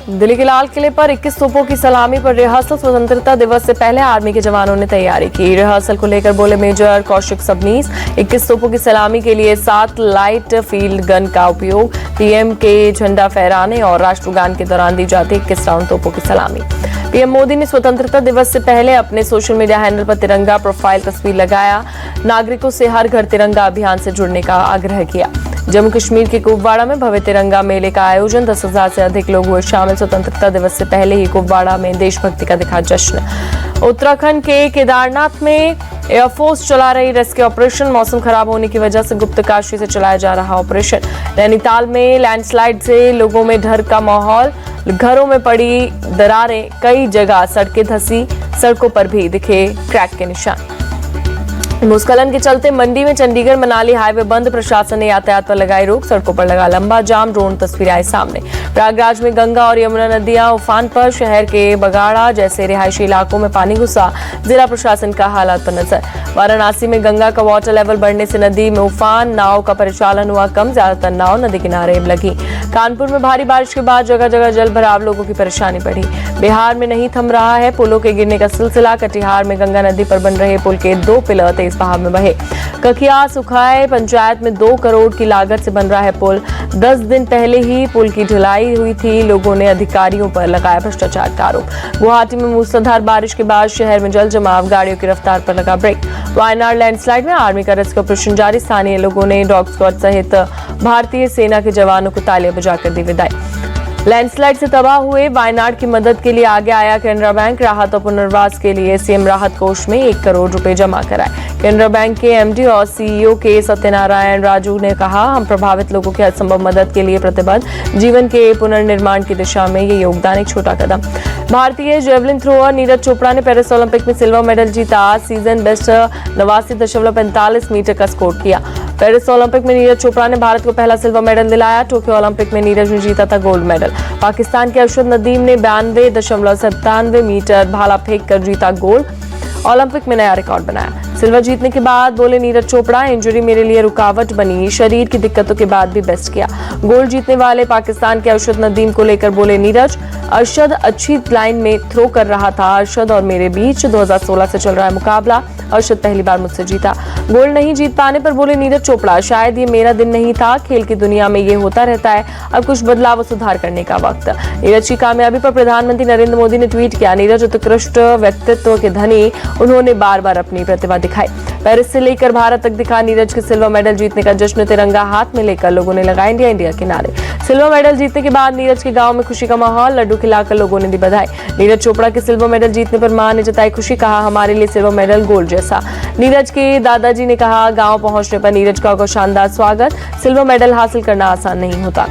दिल्ली के लाल किले पर 21 तोपों की सलामी पर रिहर्सल। स्वतंत्रता दिवस से पहले आर्मी के जवानों ने तैयारी की। रिहर्सल को लेकर बोले मेजर कौशिक सबनीस। 21 तोपों की सलामी के लिए 7 लाइट फील्ड गन का उपयोग। पीएम के झंडा फहराने और राष्ट्रगान के दौरान दी जाती 21 राउंड तोपों की सलामी। पीएम मोदी ने स्वतंत्रता दिवस से पहले अपने सोशल मीडिया हैंडल पर तिरंगा प्रोफाइल तस्वीर लगाया। नागरिकों से हर घर तिरंगा अभियान से जुड़ने का आग्रह किया। जम्मू कश्मीर के कुपवाड़ा में भव्य तिरंगा मेले का आयोजन। 10,000 से अधिक लोग हुए शामिल। स्वतंत्रता दिवस से पहले ही कुपवाड़ा में देशभक्ति का दिखा जश्न। उत्तराखंड के केदारनाथ में एयरफोर्स चला रही रेस्क्यू ऑपरेशन। मौसम खराब होने की वजह से गुप्तकाशी से चलाया जा रहा ऑपरेशन। नैनीताल में लैंडस्लाइड से लोगों में डर का माहौल। घरों में पड़ी दरारें, कई जगह सड़कें धंसी। सड़कों पर भी दिखे क्रैक के निशान। भूस्खलन के चलते मंडी में चंडीगढ़ मनाली हाईवे बंद। प्रशासन ने यातायात पर लगाई रोक। सड़कों पर लगा लंबा जाम। ड्रोन तस्वीरें आई सामने। प्रयागराज में गंगा और यमुना नदियां उफान पर। शहर के बगाड़ा जैसे रिहायशी इलाकों में पानी घुसा। जिला प्रशासन का हालात पर नजर। वाराणसी में गंगा का वाटर लेवल बढ़ने से नदी में उफान। नाव का परिचालन हुआ कम। ज्यादातर नाव नदी किनारे लगी। कानपुर में भारी बारिश के बाद जगह जगह जल भराव। लोगों की परेशानी बढ़ी। बिहार में नहीं थम रहा है पुलों के गिरने का सिलसिला। कटिहार में गंगा नदी पर बन रहे पुल के 2 पिलर तेज बहाव में बहे। ककिया सुखाए पंचायत में 2 करोड़ की लागत से बन रहा है पुल। 10 दिन पहले ही पुल की ढलाई हुई थी। लोगों ने अधिकारियों पर लगाया भ्रष्टाचार का आरोप। गुवाहाटी में मूसलाधार बारिश के बाद शहर में जल जमाव। गाड़ियों की रफ्तार पर लगा ब्रेक। वायनाड लैंडस्लाइड में आर्मी का रेस्क्यू ऑपरेशन जारी। स्थानीय लोगों ने डॉग स्क्वाड सहित भारतीय सेना के जवानों को तालियां बजाकर दी विदाई। लैंडस्लाइड से तबाह हुए वायनाड की मदद के लिए आगे आया केनरा बैंक। राहत और पुनर्वास के लिए सीएम राहत कोष में 1 करोड़ रुपए जमा कराए। केनरा बैंक के एमडी और सीईओ के सत्यनारायण राजू ने कहा, हम प्रभावित लोगों की हरसंभव मदद के लिए प्रतिबद्ध। जीवन के पुनर्निर्माण की दिशा में ये योगदान एक छोटा कदम। भारतीय जेवलिन थ्रोअर नीरज चोपड़ा ने पेरिस ओलंपिक में सिल्वर मेडल जीता। सीजन बेस्ट 89.45 मीटर का स्कोर किया। पेरिस ओलंपिक में नीरज चोपड़ा ने भारत को पहला सिल्वर मेडल दिलाया। टोक्यो ओलंपिक में नीरज ने जीता था गोल्ड मेडल। पाकिस्तान के अरशद नदीम ने 92.97 मीटर भाला फेंक कर जीता गोल्ड। ओलंपिक में नया रिकॉर्ड बनाया। सिल्वर जीतने के बाद बोले नीरज चोपड़ा, इंजरी मेरे लिए रुकावट बनी। शरीर की दिक्कतों के बाद भी बेस्ट किया। गोल्ड जीतने वाले पाकिस्तान के अरशद नदीम को लेकर बोले नीरज, अरशद अच्छी लाइन में थ्रो कर रहा था। अरशद और मेरे बीच 2016 से चल रहा है मुकाबला। अरशद पहली बार मुझसे जीता। गोल्ड नहीं जीत पाने पर बोले नीरज चोपड़ा, शायद ये मेरा दिन नहीं था। खेल की दुनिया में ये होता रहता है। अब कुछ बदलाव और सुधार करने का वक्त। नीरज की कामयाबी पर प्रधानमंत्री नरेंद्र मोदी ने ट्वीट किया, नीरज उत्कृष्ट व्यक्तित्व के धनी, उन्होंने बार बार अपनी प्रतिभा दिखाई। पेरिस से लेकर भारत तक दिखा नीरज के सिल्वर मेडल जीतने का जश्न। तिरंगा हाथ में लेकर लोगों ने लगाया इंडिया इंडिया के नारे। सिल्वर मेडल जीतने के बाद नीरज के गांव में खुशी का माहौल। लड्डू खिलाकर लोगों ने दी बधाई। नीरज चोपड़ा के सिल्वर मेडल जीतने पर मां ने जताई खुशी। कहा, हमारे लिए सिल्वर मेडल गोल्ड जैसा। नीरज के दादाजी ने कहा, गांव पहुंचने पर नीरज का शानदार स्वागत। सिल्वर मेडल हासिल करना आसान नहीं होता।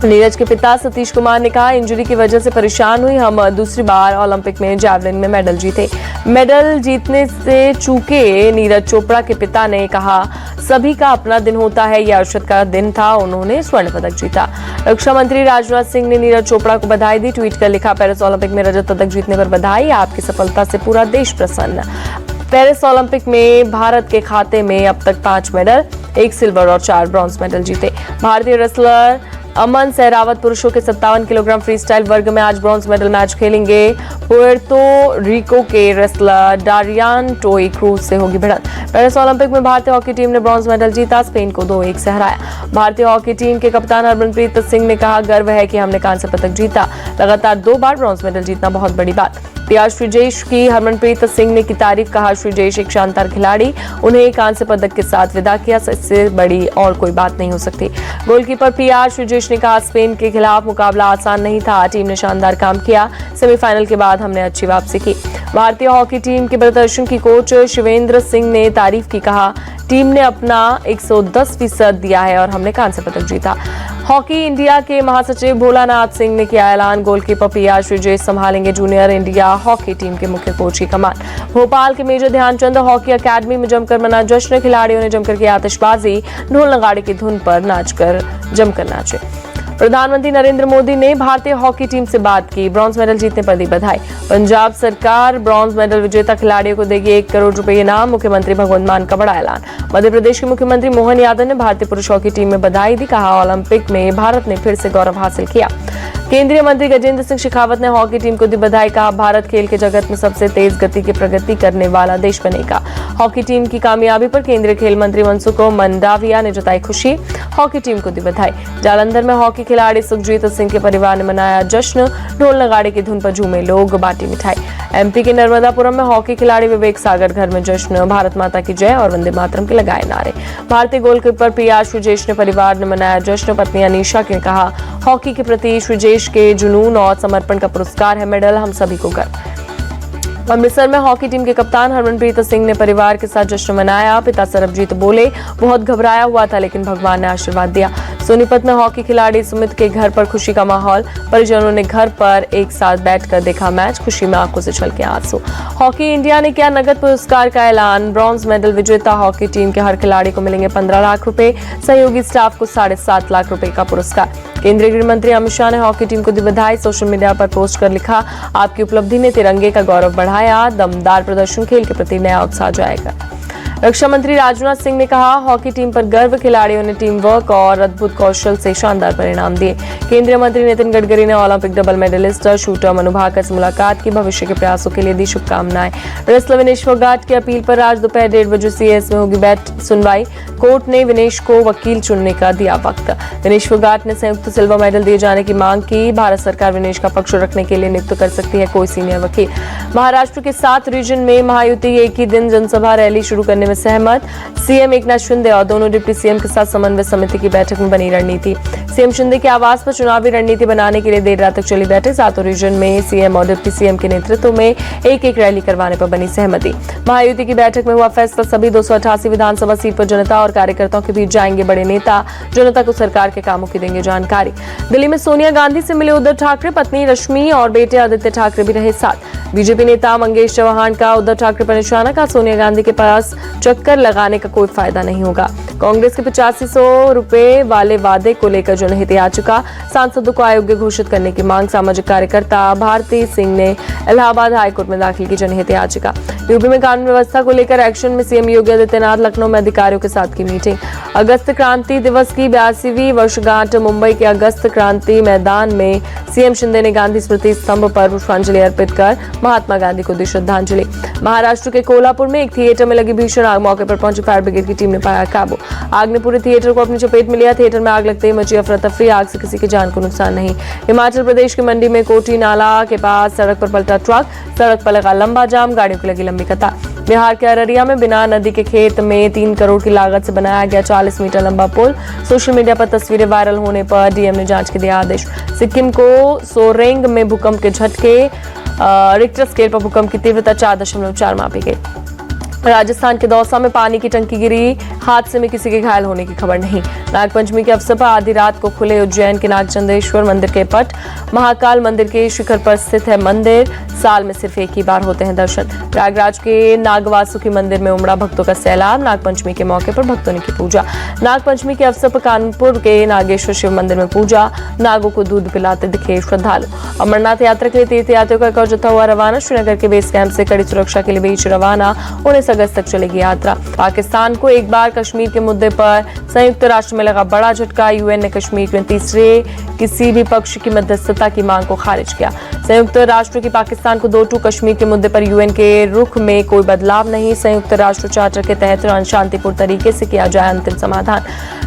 नीरज के पिता सतीश कुमार ने कहा, इंजरी की वजह से परेशान हुई। हम दूसरी बार ओलंपिक में जैवलिन में मेडल जीते। मेडल जीतने से चूके नीरज चोपड़ा के पिता ने कहा, सभी का अपना दिन होता है। यह अरशद का दिन था, उन्होंने स्वर्ण पदक जीता। रक्षा मंत्री राजनाथ सिंह ने नीरज चोपड़ा को बधाई दी। ट्वीट कर लिखा, पेरिस ओलंपिक में रजत पदक जीतने पर बधाई। आपकी सफलता से पूरा देश प्रसन्न। पेरिस ओलंपिक में भारत के खाते में अब तक 5 मेडल, 1 सिल्वर और 4 ब्रॉन्ज मेडल जीते। भारतीय रेसलर अमन सहरावत पुरुषों के 57 किलोग्राम फ्री स्टाइल वर्ग में आज ब्रॉन्ज मेडल मैच खेलेंगे। पुएर्तो रिको के रेसलर डारियान टोई क्रूज से होगी भिड़ंत। पेरिस ओलंपिक में भारतीय हॉकी टीम ने ब्रॉन्ज मेडल जीता। स्पेन को 2-1 से हराया। भारतीय हॉकी टीम के कप्तान हरमनप्रीत सिंह ने कहा, गर्व है कि हमने कांस्य पदक जीता। लगातार 2 बार ब्रॉन्ज मेडल जीतना बहुत बड़ी बात। पीआर श्रीजेश की हरमनप्रीत सिंह ने की तारीफ। कहा, श्रीजेश एक शानदार खिलाड़ी, उन्हें कांस्य पदक के साथ विदा किया। इससे बड़ी और कोई बात नहीं हो सकती। गोलकीपर पीआर श्रीजेश ने कहा, स्पेन के खिलाफ मुकाबला आसान नहीं था। टीम ने शानदार काम किया। सेमीफाइनल के बाद हमने अच्छी वापसी की। भारतीय हॉकी टीम के प्रदर्शन की कोच शिवेंद्र सिंह ने तारीफ की। कहा, टीम ने अपना 110% दिया है और हमने कांस्य पदक जीता। हॉकी इंडिया के महासचिव भोलानाथ सिंह ने किया ऐलान, गोलकीपर पीआर श्रीजेश संभालेंगे जूनियर इंडिया हॉकी टीम के मुख्य कोच की कमान। भोपाल के मेजर ध्यानचंद हॉकी अकेडमी में जमकर मना जश्न। खिलाड़ियों ने जमकर की आतिशबाजी, ढोल नगाड़े की धुन पर नाचकर जमकर नाचे। प्रधानमंत्री नरेंद्र मोदी ने भारतीय हॉकी टीम से बात की। ब्रॉन्ज मेडल जीतने पर दी बधाई। पंजाब सरकार ब्रॉन्ज मेडल विजेता खिलाड़ियों को देगी 1 करोड़ रुपए इनाम। मुख्यमंत्री भगवंत मान का बड़ा ऐलान। मध्य प्रदेश के मुख्यमंत्री मोहन यादव ने भारतीय पुरुष हॉकी टीम में बधाई दी। कहा, ओलंपिक में भारत ने फिर से गौरव हासिल किया। केंद्रीय मंत्री गजेंद्र सिंह शेखावत ने हॉकी टीम को दी बधाई। कहा, भारत खेल के जगत में सबसे तेज गति की प्रगति करने वाला देश बनेगा। हॉकी टीम की कामयाबी पर केंद्रीय खेल मंत्री मनसुख मंडाविया ने जताई खुशी। हॉकी टीम को दी बधाई। जालंधर में हॉकी खिलाड़ी सुखजीत सिंह के परिवार ने मनाया जश्न। ढोल नगाड़े की धुन पर झूमे लोग, बांटी मिठाई। एमपी के नर्मदापुरम में हॉकी खिलाड़ी विवेक सागर घर में जश्न, भारत माता की जय और वंदे मातरम के लगाए नारे। भारतीय गोलकीपर पीआर श्रीजेश ने परिवार ने मनाया जश्न। पत्नी अनीशा ने कहा, हॉकी के प्रति श्रीजेश के जुनून और समर्पण का पुरस्कार है मेडल, हम सभी को गर्व। अमृतसर में हॉकी टीम के कप्तान हरमनप्रीत सिंह ने परिवार के साथ जश्न मनाया। पिता सरबजीत बोले, बहुत घबराया हुआ था लेकिन भगवान ने आशीर्वाद दिया। सोनीपत में हॉकी खिलाड़ी सुमित के घर पर खुशी का माहौल। परिजनों ने घर पर एक साथ बैठकर देखा मैच। खुशी में आंखों से छलके आंसू। हॉकी इंडिया ने किया नगद पुरस्कार का ऐलान। ब्रॉन्ज मेडल विजेता हॉकी टीम के हर खिलाड़ी को मिलेंगे 15 लाख रुपए। सहयोगी स्टाफ को 7.5 लाख रुपए का पुरस्कार। केंद्रीय गृह मंत्री अमित शाह ने हॉकी टीम को दी बधाई। सोशल मीडिया पर पोस्ट कर लिखा, आपकी उपलब्धि ने तिरंगे का गौरव बढ़ाया। दमदार प्रदर्शन खेल के प्रति नया उत्साह जाएगा। रक्षा मंत्री राजनाथ सिंह ने कहा, हॉकी टीम पर गर्व। खिलाड़ियों ने टीम वर्क और अद्भुत कौशल से शानदार परिणाम दिए। केंद्रीय मंत्री नितिन गडकरी ने Olympic double medallist shooter Manu Bhaker से मुलाकात की। भविष्य के प्रयासों के लिए दी शुभकामनाएं। रेसलर विनेश फोगाट की अपील पर आज दोपहर 1:30 बजे सीएस में होगी सुनवाई। कोर्ट ने विनेश को वकील चुनने का दिया वक्त। विनेश फोगाट ने संयुक्त सिल्वर मेडल दिए जाने की मांग की। भारत सरकार विनेश का पक्ष रखने के लिए नियुक्त कर सकती है कोई सीनियर वकील। महाराष्ट्र के 7 रीजन में महायुति एक ही दिन जनसभा रैली शुरू करने में सहमत। सीएम एकनाथ शिंदे और दोनों डिप्टी सीएम के साथ समन्वय समिति की बैठक में बनी रणनीति। सीएम शिंदे के आवास पर चुनावी रणनीति बनाने के लिए देर रात तक चली बैठक। 7 रीजन में सीएम और डिप्टी सीएम के नेतृत्व में एक रैली करवाने पर बनी सहमति। महायुति की बैठक में हुआ फैसला, सभी 288 विधानसभा सीट पर जनता और कार्यकर्ताओं के बीच जाएंगे बड़े नेता। जनता को सरकार के कामों की देंगे जानकारी। दिल्ली में सोनिया गांधी से मिले उद्धव ठाकरे। पत्नी रश्मि और बेटे आदित्य ठाकरे भी रहे साथ। बीजेपी नेता मंगेश चौहान का उद्धव ठाकरे पर निशाना। का सोनिया गांधी के पास चक्कर लगाने का कोई फायदा नहीं होगा। कांग्रेस के 8500 रुपए वाले वादे को लेकर जनहित याचिका। सांसदों को अयोग्य घोषित करने की मांग। सामाजिक कार्यकर्ता भारती सिंह ने इलाहाबाद हाईकोर्ट में दाखिल की जनहित याचिका। यूपी में कानून व्यवस्था को लेकर एक्शन में सीएम योगी आदित्यनाथ। लखनऊ में अधिकारियों के साथ की मीटिंग। अगस्त क्रांति दिवस की 82वीं वर्षगांठ। मुंबई के अगस्त क्रांति मैदान में सीएम शिंदे ने गांधी स्मृति स्तंभ पर पुष्पांजलि अर्पित कर महात्मा गांधी को दी श्रद्धांजलि। महाराष्ट्र के कोल्हापुर में एक थिएटर में लगी भीषण आग। मौके पर पहुंची फायर ब्रिगेड की टीम ने पाया काबू। आग ने पूरे थिएटर को अपनी चपेट में लिया। थिएटर में आग लगते ही मची अफरा तफरी। आग से किसी की जान को नुकसान नहीं। हिमाचल प्रदेश की मंडी में कोटी नाला के पास सड़क पर पलटा ट्रक। सड़क पर लगा लंबा जाम। गाड़ियों की लगी लंबी कतार। बिहार के अररिया में बिना नदी के खेत में 3 करोड़ की लागत से बनाया गया 40 मीटर लंबा पुल। सोशल मीडिया पर तस्वीरें वायरल होने पर डीएम ने जांच के दिया आदेश। सिक्किम को सोरेंग में भूकंप के झटके। रिक्टर स्केल पर भूकंप की तीव्रता 4.4 मापी गई। राजस्थान के दौसा में पानी की टंकी गिरी। हादसे में किसी के घायल होने की खबर नहीं। नागपंचमी के अवसर पर आधी रात को खुले उज्जैन के नागचंद्रेश्वर मंदिर के पट। महाकाल मंदिर के शिखर पर स्थित है मंदिर। साल में सिर्फ एक ही बार होते हैं दर्शन। प्रयागराज के नागवासुकी मंदिर में उमड़ा भक्तों का सैलाब। नागपंचमी के मौके पर भक्तों ने की पूजा। नागपंचमी के अवसर पर कानपुर के नागेश्वर शिव मंदिर में पूजा। नागों को दूध पिलाते दिखे श्रद्धालु। अमरनाथ यात्रा के लिए तीर्थ यात्रियों का एक और जत्था हुआ रवाना। श्रीनगर के बेस कैंप से कड़ी सुरक्षा के लिए बीच रवाना। 19 अगस्त तक चलेगी यात्रा। पाकिस्तान को एक बार कश्मीर के मुद्दे पर संयुक्त राष्ट्र में लगा बड़ा झटका। यूएन ने कश्मीर में तीसरे किसी भी पक्ष की मध्यस्थता की मांग को खारिज किया। संयुक्त राष्ट्र की पाकिस्तान को 2-2 कश्मीर के मुद्दे पर यूएन के रुख में कोई बदलाव नहीं। संयुक्त राष्ट्र चार्टर के तहत शांतिपूर्ण तरीके से किया जाए अंतिम समाधान।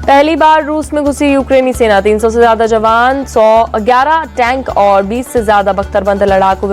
पहली बार रूस में घुसी यूक्रेनी सेना। 300 से ज्यादा जवान, 111 टैंक और 20 से ज्यादा बख्तरबंद लड़ाकू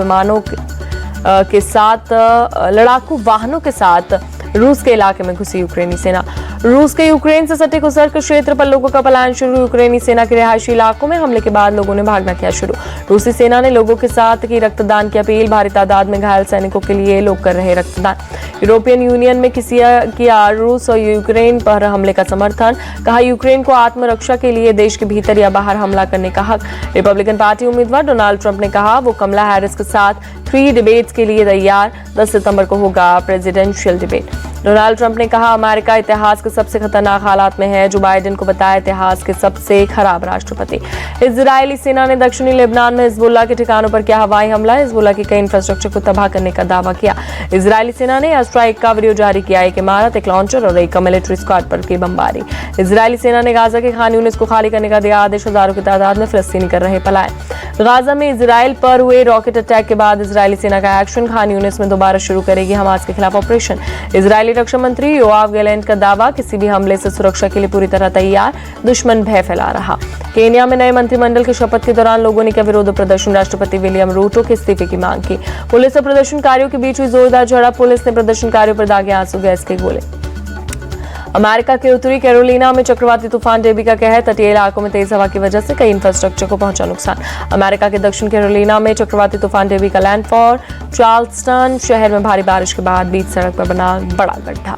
वाहनों के साथ रूस के इलाके में घुसी यूक्रेनी सेना। रूस के यूक्रेन से सटे कुर्स्क क्षेत्र पर लोगों का पलायन शुरू। यूक्रेनी सेना के रिहायशी इलाकों में हमले के बाद लोगों ने भागना किया शुरू। रूसी सेना ने लोगों के साथ की रक्तदान की अपील। भारी तादाद में घायल सैनिकों के लिए लोग कर रहे रक्तदान। यूरोपियन यूनियन में किया रूस और यूक्रेन पर हमले का समर्थन। कहा, यूक्रेन को आत्मरक्षा के लिए देश के भीतर या बाहर हमला करने का हक। रिपब्लिकन पार्टी उम्मीदवार डोनाल्ड ट्रंप ने कहा, वो कमला हैरिस के साथ 3 डिबेट्स के लिए तैयार। 10 सितंबर को होगा प्रेसिडेंशियल डिबेट। डोनाल्ड ट्रंप ने कहा, अमेरिका इतिहास के सबसे खतरनाक हालात में है, जो बाइडेन को बताया इतिहास के सबसे खराब राष्ट्रपति। इजरायली सेना ने दक्षिणी लेबनान में हिजबुल्लाह के ठिकानों पर किया हवाई हमला, हिजबुल्लाह के कई इंफ्रास्ट्रक्चर को तबाह करने का दावा किया। इजरायली सेना ने एयर स्ट्राइक का वीडियो जारी किया, एक इमारत, एक लॉन्चर और एक मिलिट्री स्क्वाड पर की बमबारी। इजरायली सेना ने गाजा के खान यूनिस को खाली करने का दिया आदेश, हजारों की तादाद में फिलिस्तीनी कर रहे पलायन। गाजा में इजराइल पर हुए रॉकेट अटैक के बाद इजरायली सेना का एक्शन, खान यूनिस में दोबारा शुरू करेगी हमास के खिलाफ ऑपरेशन। इजरायली रक्षा मंत्री योआव गैलेंट का दावा, किसी भी हमले से सुरक्षा के लिए पूरी तरह तैयार, दुश्मन भय फैला रहा। केन्या में नए मंत्रिमंडल की शपथ के दौरान लोगों ने किया विरोध प्रदर्शन, राष्ट्रपति विलियम रूटो के इस्तीफे की मांग की। पुलिस और प्रदर्शनकारियों के बीच हुई जोरदार झड़प, पुलिस ने प्रदर्शनकारियों पर दागे आंसू गैस के गोले। अमेरिका के उत्तरी कैरोलिना में चक्रवाती तूफान डेबी का कहर, तटीय इलाकों में तेज हवा की वजह से कई इंफ्रास्ट्रक्चर को पहुंचा नुकसान। अमेरिका के दक्षिण कैरोलिना में चक्रवाती तूफान डेबी का लैंडफॉल, चार्ल्सटन शहर में भारी बारिश के बाद बीच सड़क पर बना बड़ा गड्ढा।